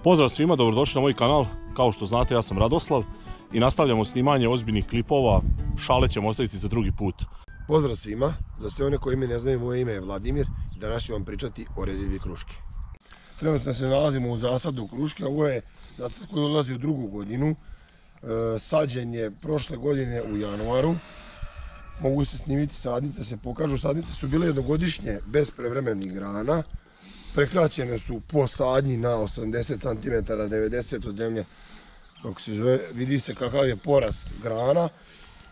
Pozdrav svima, dobrodošli na moj kanal. Kao što znate, ja sam Radoslav i nastavljamo snimanje ozbiljnih klipova. Šale ćemo ostaviti za drugi put. Pozdrav svima, za sve one koji me ne znaju, moje ime je Vladimir i danas ću vam pričati o rezidbi kruške. Trenutno se nalazimo u zasadu kruške, ovo je zasad koji ulazi u drugu godinu. Sađen je prošle godine u januaru. Mogu se snimiti sadnice, se pokažu. Sadnice su bile jednogodišnje bez prevremenih grana. Prekraćene su po sadnji na 80 cm, 90 od zemlje. Dok se zove, vidi se kakav je porast grana.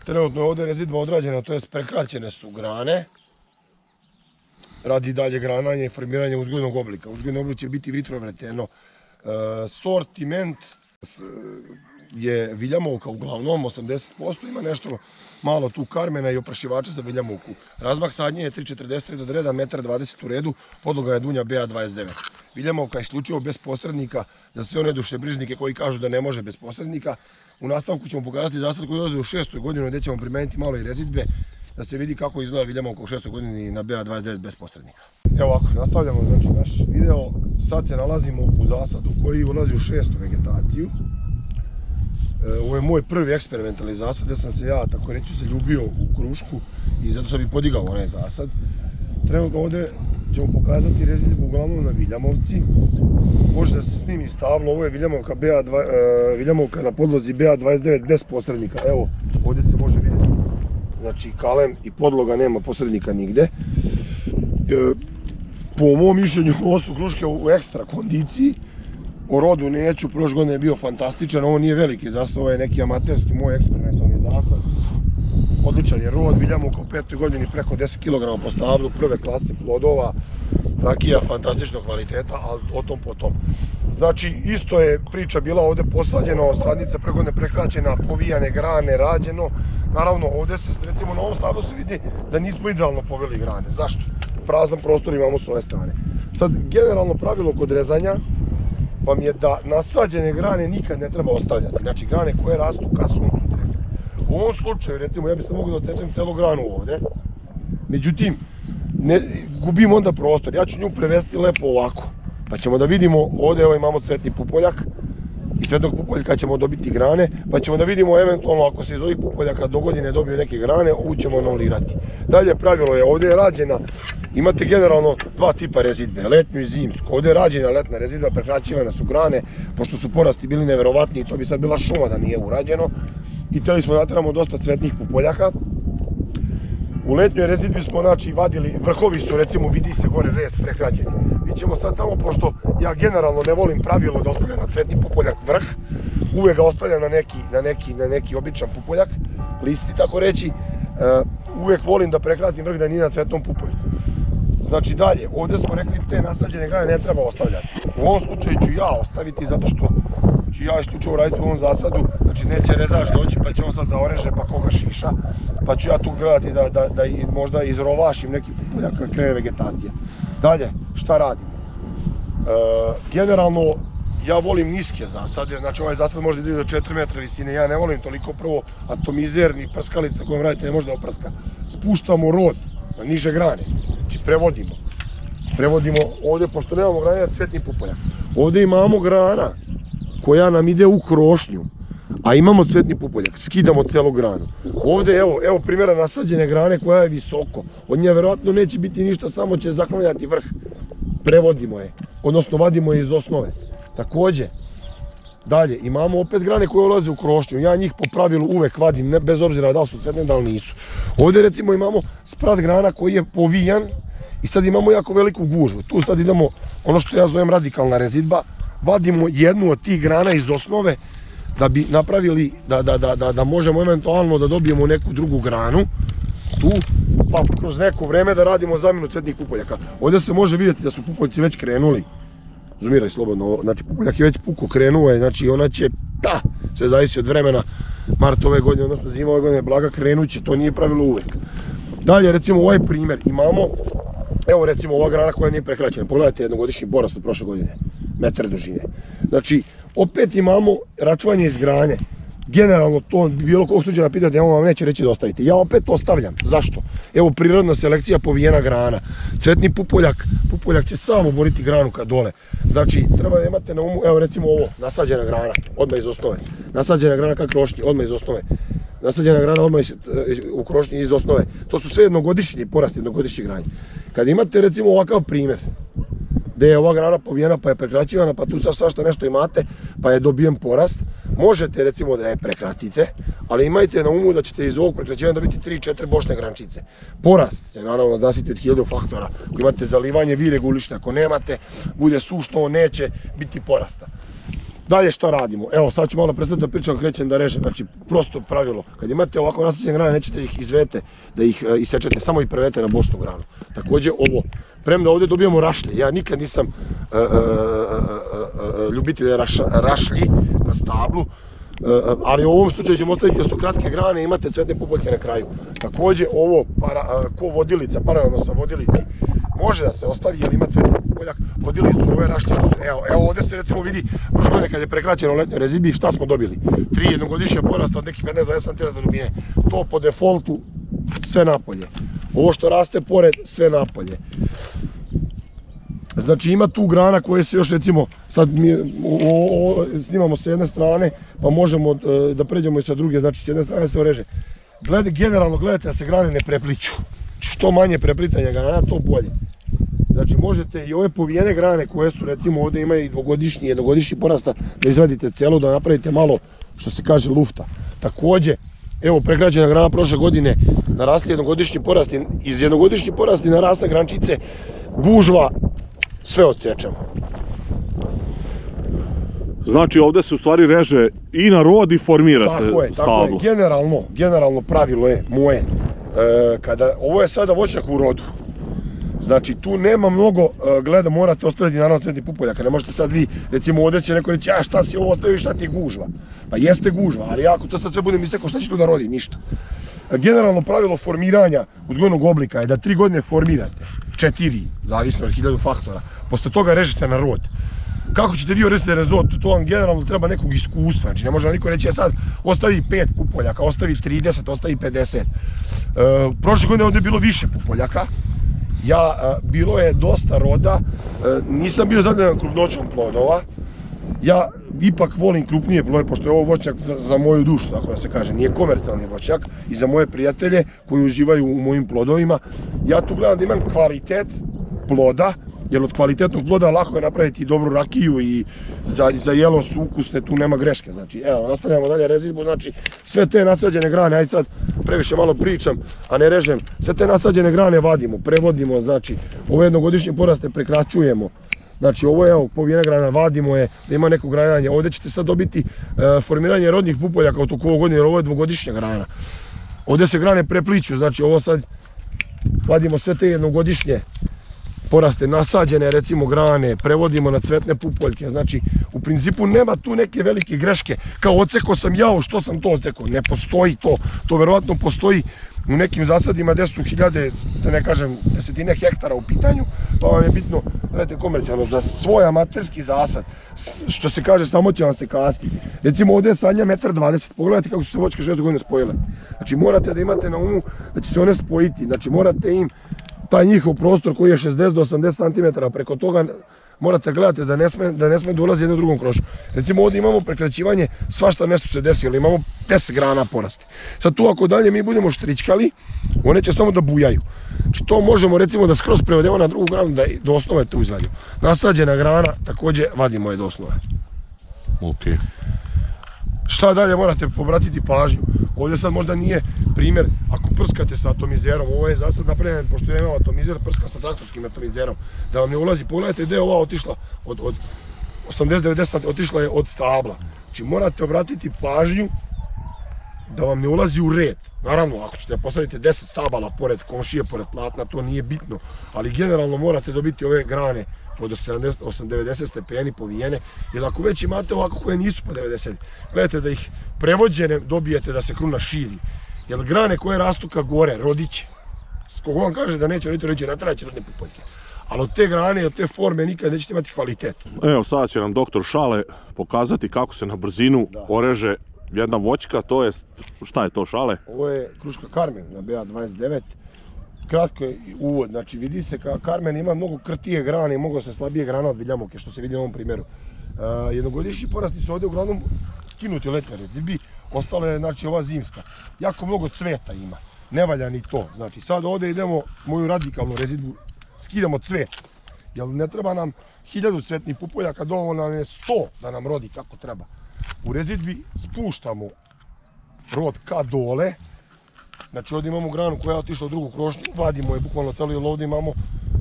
Trenutno je ovdje rezidba odrađena, to jest prekraćene su grane. Radi dalje grananje i formiranje uzgojnog oblika. Uzgojni oblik će biti vitrovreteno. Sortiment je viljamovka uglavnom, 80%, ima nešto malo tu karmena i oprašivača za viljamovku. Razmah sadnje je 3,43 do reda, 1,20 m u redu, podloga je dunja BA29. Viljamovka je isključivo bez posrednika, za sve one dušebrižnike koji kažu da ne može bez posrednika. U nastavku ćemo pokazati zasad koji ulazi u 6. godinu, gdje ćemo primeniti malo i rezidbe, da se vidi kako izgleda viljamovka u 6. godini na BA29 bez posrednika. Evo ovako, nastavljamo znači naš video. Sad se nalazimo u zasadu koji ulazi u 6. vegetaciju. Ovo je moj prvi eksperimentalni zasad, gdje sam se ja, tako reći, zaljubio u krušku i zato sam i podigao onaj zasad. Trenutno ovdje ćemo pokazati rezidbu uglavnom na viljamovci. Može da se snimi stablo, ovo je viljamovka na podlozi BA29 bez posrednika. Evo, ovdje se može vidjeti, znači kalem i podloga, nema posrednika nigde. Po mom mišljenju, ovo su kruške u ekstra kondiciji. O rodu neću, prošle godine je bio fantastičan, ovo nije veliki zasad, ovo je neki amaterski moj eksperimentalni zasad. Odličan je rod, viljamovka u 5. godini preko 10 kg po stablu, prve klase plodova, rakija fantastičnog kvaliteta, ali o tom potom. Znači, isto je priča bila ovdje posađeno, sadnica preko godine prekraćena, povijane grane, rađeno. Naravno, ovdje se, recimo na ovom stablu se vidi da nismo idealno poveli grane. Zašto? Prazan prostor imamo s ove strane. Sad, generalno pravilo kod rezanja vam je da nasađene grane nikad ne treba ostavljati. Znači, grane koje rastu ka suncu treba. U ovom slučaju, recimo, ja bi sad mogu da odsečem celu granu ovdje. Međutim, gubim onda prostor. Ja ću nju prevesti lepo ovako. Pa ćemo da vidimo, ovdje evo imamo cvetni pupoljak. Iz cvetnog pupoljaka ćemo dobiti grane, pa ćemo da vidimo eventualno ako se iz ovih pupoljaka do godine dobiju neke grane, ovu ćemo anulirati. Dalje pravilo je, ovdje je rađena, imate generalno dva tipa rezidbe, letnju i zimsku. Ovdje je rađena letna rezidba, prekraćivane su grane, pošto su porasti bili neverovatni, to bi sad bila šuma da nije urađeno. I htjeli smo da nateramo dosta cvetnih pupoljaka. U letnjoj rezidbi smo znači vadili, vrhovi su recimo, vidi se gore rez prekraćeni. Mi ćemo sad samo, pošto ja generalno ne volim pravilo da ostavljam na cvetni pupoljak vrh, uvijek ga ostavljam na neki običan pupoljak, listi tako reći, uvijek volim da prekratim vrh da nije na cvetnom pupolju. Znači dalje, ovdje smo rekli te nasađene grane ne treba ostavljati. U ovom slučaju ću ja ostaviti zato što ću ja isključivo raditi u ovom zasadu, znači neće rezač doći pa će on sad da oreže pa koga šiša, pa ću ja tu gledati da možda izrovašim neki pupoljak kad krene vegetacija. Dalje, šta radim? Generalno, ja volim niske zasade, znači ovaj zasad može da ide do 4 metra visine, ja ne volim toliko prvo atomizerni prskalica kojom radite ne može da oprska. Spuštamo rod na niže grane, znači prevodimo ovdje, pošto nemamo grane na cvetni pupoljak. Ovdje imamo grana koja nam ide u krošnju, a imamo cvetni pupoljak, skidamo celu granu. Ovdje evo primjera nasađene grane koja je visoko, od nje verovatno neće biti ništa, samo će zaklanjati vrh. Prevodimo je, odnosno vadimo je iz osnove. Također, dalje, imamo opet grane koje ulaze u krošnju, ja njih po pravilu uvek vadim, bez obzira da li su cvetne, da li nisu. Ovdje recimo imamo sprat grana koji je povijan i sad imamo jako veliku gužvu. Tu sad idemo, ono što ja zovem radikalna rezidba, vadimo jednu od tih grana iz osnove da bi napravili, da možemo eventualno da dobijemo neku drugu granu tu, pa kroz neko vreme da radimo zamjenu cvetnih pupoljaka. Ovdje se može vidjeti da su pupoljci već krenuli, zoomiraj slobodno, znači pupoljak je već puko krenuo, znači ona će, sve zavisi od vremena, mart ove godine, odnosno zima ove godine, blaga krenuće, to nije pravilo uvek. Dalje, recimo ovaj primjer imamo, evo recimo ova grana koja nije prekraćena, pogledajte jednogodišnji porast od prošle godine, metar dužine. Znači, opet imamo račvanje iz grane. generalno to bilo kog slučaja pitate, on vam neće reći da ostavite. Ja opet ostavljam. Zašto? Evo prirodna selekcija povijena grana. Cvetni pupoljak će samo boriti granu kad dole. Znači, treba da imate na umu, evo recimo ovo, nasađena grana, odmah iz osnove. Nasađena grana kao krošnji, odmah iz osnove. Nasađena grana odmah u krošnji iz osnove. To su sve jednogodišnji porasti, jednogodišnji granje. Kad imate recimo ovakav primjer, gdje je ova grana povijena pa je prekraćivana, pa tu sad svašta nešto imate, pa je dobijen porast, možete recimo da je prekratite, ali imajte na umu da ćete iz ovog prekraćivanja dobiti 3-4 bočne grančice. Porast će naravno zasiti od 1000 faktora. Ako imate zalivanje, vi regulište, ako nemate, bude sušno, neće biti porasta. Dalje šta radimo? Evo sad ću malo prestati da pričam, krećem da režem, znači prosto pravilo. Kad imate ovako nasađene grane, nećete ih izvete, da ih isečete, samo ih prevete na bočnu granu. Također ovo, premda ovdje dobijemo rašlje, ja nikad nisam ljubitelj rašlji na stablu, ali u ovom slučaju ćemo ostaviti da su kratke grane i imate cvetne pupoljke na kraju. Također ovo ko vodilica, paralelno sa vodilici, može da se ostavi jer ima cvetni pupoljak, vodilicu, ove rašlje što su, evo ovdje se recimo vidi, prošle godine kad je prekraćeno u letnjoj rezidbi, šta smo dobili? 3 jednogodišnja porasta od nekih 15-20 cm dubine, to po defaultu sve napolje. Ovo što raste pored, sve napolje. Znači ima tu grana koje se još recimo, sad mi snimamo sa jedne strane, pa možemo da pređemo i sa druge, znači s jedne strane se oreže. Generalno gledajte da se grane ne prepliču. Što manje preplitanja grana, to bolje. Znači možete i ove povijene grane koje su recimo ovdje imaju i dvogodišnji, jednogodišnji porasta, da izvadite celu, da napravite malo, što se kaže, lufta. Također, evo prekraćena grana prošle godine, narasli jednogodišnji porasti, iz jednogodišnji porasti narasle grančice, gužva, sve odsečemo. Znači ovdje se u stvari reže i na rod i formira se stablo. Tako je, generalno pravilo je moje, ovo je sada voćnjak u rodu. Znači tu nema mnogo gleda, morate ostaviti naravno cvetni pupoljak, ne možete sad vi, recimo ovdje će neko reći, šta si ovo ostavio, šta ti je gužva. Pa jeste gužva, ali ako to sad sve bude misleko, šta će tu da rodi, ništa. Generalno pravilo formiranja uzgojnog oblika je da 3 godine formirate, 4, zavisno od 1000 faktora, posle toga režete na rod. Kako ćete vi orestiti rezultat, to vam generalno treba nekog iskustva, znači ne može vam niko reći, sad ostavi 5 pupoljaka, ostavi 30, ostavi 50. Prošle godine ovdje je bilo više pupoljaka, bilo je dosta roda, nisam bio zadovoljan krupnoćom plodova, ja ipak volim krupnije plodove, pošto je ovo voćnjak za moju dušu, tako da se kaže, nije komercijalni voćnjak, i za moje prijatelje koji uživaju u mojim plodovima. Ja tu gledam da imam kvalitet ploda, jer od kvalitetnog ploda lako je napraviti i dobru rakiju i za jelo su ukusne, tu nema greške. Znači, evo, nastavljamo dalje rezidbu, znači sve te nasađene grane, ajde sad previše malo pričam, a ne režem, sve te nasađene grane vadimo, prevodimo, znači ove jednogodišnje poraste prekraćujemo. Znači ovo je povijena grana, vadimo je da ima neko granjanje. Ovdje ćete sad dobiti formiranje rodnih pupoljaka u toku ovog godine, jer ovo je dvogodišnja grana. Ovdje se grane prepliču, znači ovo sad vadimo sve te jednogodišnje poraste, nasađene recimo grane, prevodimo na cvetne pupoljke. Znači u principu nema tu neke velike greške, kao odseko sam jao, što sam to odsekao, ne postoji to. To verovatno postoji u nekim zasadima gdje su hiljade, da ne kažem desetine hektara u pitanju, pa vam je bitno, gledajte, komercijalno, za svoj amaterski zasad, što se kaže, samo će vam se kasti. Recimo ovdje je sadnja 1,20 m, pogledajte kako su se voćke 6 godine spojile. Znači morate da imate na umu da će se one spojiti, znači morate im taj njihov prostor koji je 60 do 80 cm, preko toga morate gledati da ne sme dolazi jedno drugom krošu. Recimo ovdje imamo prekraćivanje, svašta nešto se desilo, imamo 10 grana porasti. Sad tu ako dalje mi budemo štričkali, one će samo da bujaju. Znači to možemo recimo da skroz prevedemo na drugu granu, da do osnove tu izvadimo. Nasađena grana također vadimo je do osnove. Okay. Šta dalje morate obratiti pažnju? Ovdje sad možda nije primjer, ako prskate sa atomizerom, ovo je za sad napravljen, pošto ja imam atomizer, prska sa traktorskim atomizerom, da vam ne ulazi, pogledajte gdje je ova otišla, od 80-90 otišla je od stabla. Znači morate obratiti pažnju da vam ne ulazi u red. Naravno, ako ćete posaditi 10 stabala pored komšije, pored platna, to nije bitno, ali generalno morate dobiti ove grane pod 80-90 stepeni povijene, jer ako već imate ovako koje nisu po 90, gledajte da ih prevođene dobijete da se kruna širi. Jer grane koje rastu ka gore, rodiće. Kogo vam kaže da neće roditi, rodiće, natraće rodne pupoljke. Ali od te grane i od te forme nikad nećete imati kvalitet. Evo sada će nam doktor Šale pokazati kako se na brzinu oreže jedna voćka, to je, šta je to, šale? Ovo je kruška Karmen na BA29. Kratko je uvod, znači vidi se kao Karmen ima mnogo krtije grane i mnogo se slabije grana od Viljamovke, što se vidi na ovom primjeru. Jednogodišnji porasti su ovdje uglavnom skinuti letnje rezidbi, ostalo je znači ova zimska. Jako mnogo cveta ima, ne valja ni to. Znači sad ovdje idemo moju radikalnu rezidbu, skidamo cvet, jer ne treba nam 1000 cvetnih pupoljaka, dovoljno nam je 100 da nam rodi kako treba. U rezidbi spuštamo rod ka dole. Znači ovdje imamo granu koja je otišla u drugu krošnju, vadimo je bukvalno cijelo, jer ovdje imamo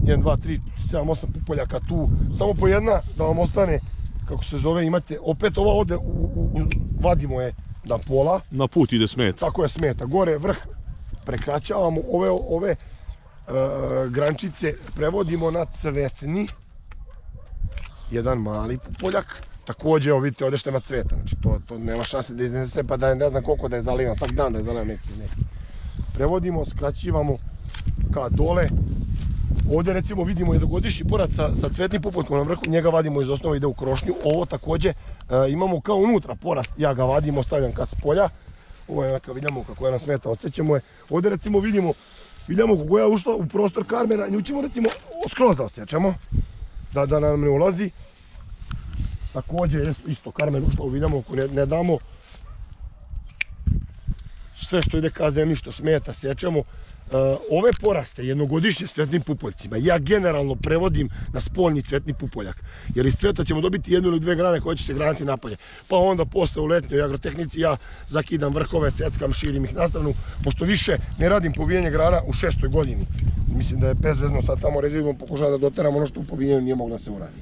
1, 2, 3, 7, 8 pupoljaka tu. Samo po jedna da vam ostane, kako se zove, imate opet ova ovdje, vadimo je na pola. Na put ide smeta. Tako je smeta, gore vrh prekraćavamo, ove grančice prevodimo na cvetni. Jedan mali pupoljak. Također, evo vidite, ovdje što ima cveta, znači to nema šanse da iznese, pa da je ne znam koliko da je zalivan, svaki dan da je zalivan neki. Prevodimo, skraćivamo ka dole. Ovdje recimo vidimo jednogodišnji porast sa cvetnim pupoljkom na vrhu, njega vadimo iz osnova, ide u krošnju. Ovo također imamo kao unutra porast, ja ga vadim, ostavljam kad s polja. Ovo je neka Viljamovka koja nam smeta, odsećemo je. Ovdje recimo vidimo Viljamovku koja je ušla u prostor Karmena, nju ćemo recimo skroz da odsečemo, da nam ne ulazi. Također isto Karmen ušla u Viljamovku, ne damo sve što ide ka zemlji, što smeta, sečemo. Ove poraste jednogodišnje s cvetnim pupoljcima ja generalno prevodim na spoljni cvetni pupoljak, jer iz cveta ćemo dobiti 1 ili 2 grane koje će se graniti napolje. Pa onda posle u letnjoj agrotehnici ja zakidam vrhove, seckam, širim ih na stranu, pošto više ne radim povijenje grana u 6. godini. Mislim da je bezvezno sad tamo rezidbom pokušati da doteram ono što u povijenju nije moglo da se uradi.